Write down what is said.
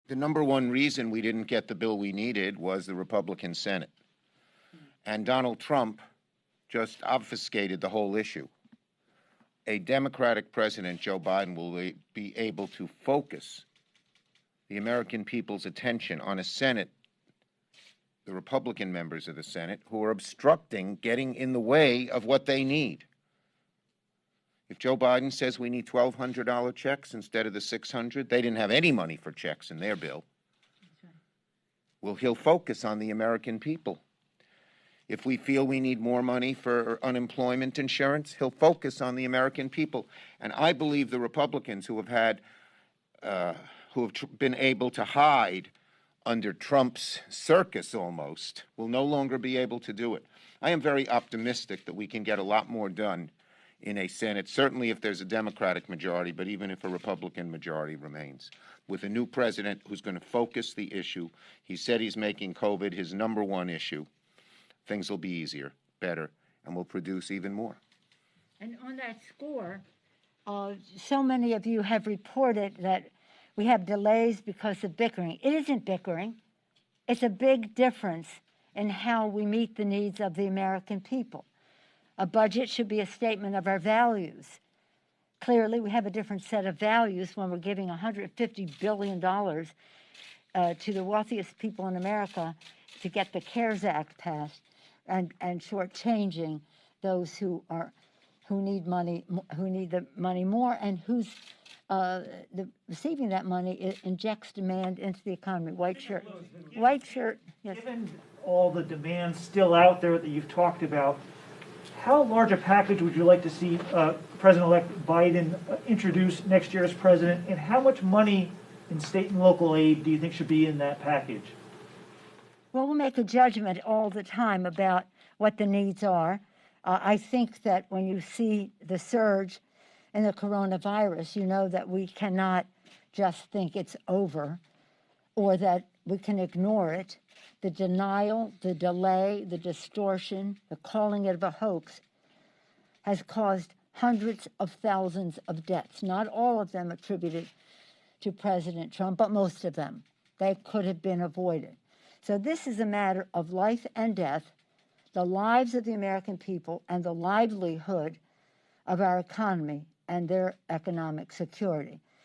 The number one reason we didn't get the bill we needed was the Republican Senate. And Donald Trump just obfuscated the whole issue. A Democratic president, Joe Biden, will be able to focus the American people's attention on a Senate, the Republican members of the Senate, who are obstructing, getting in the way of what they need. If Joe Biden says we need $1,200 checks instead of the $600, they didn't have any money for checks in their bill. Well, he'll focus on the American people. If we feel we need more money for unemployment insurance, he'll focus on the American people. And I believe the Republicans who have been able to hide under Trump's circus almost will no longer be able to do it. I am very optimistic that we can get a lot more done in a Senate, certainly if there's a Democratic majority, but even if a Republican majority remains. With a new president who's going to focus the issue, he said he's making COVID his number one issue. Things will be easier, better, and will produce even more. And on that score, so many of you have reported that we have delays because of bickering. It isn't bickering. It's a big difference in how we meet the needs of the American people. A budget should be a statement of our values. Clearly, we have a different set of values when we're giving $150 billion to the wealthiest people in America to get the CARES Act passed, and shortchanging those who need the money more, and who's receiving that money injects demand into the economy. White shirt. Yes. Given all the demands still out there that you've talked about, how large a package would you like to see President-elect Biden introduce next year as president, and how much money in state and local aid do you think should be in that package? Well, we'll make a judgment all the time about what the needs are. I think that when you see the surge in the coronavirus, you know that we cannot just think it's over or that we can ignore it. The denial, the delay, the distortion, the calling it a hoax has caused hundreds of thousands of deaths, not all of them attributed to President Trump, but most of them. They could have been avoided. So this is a matter of life and death, the lives of the American people and the livelihood of our economy and their economic security.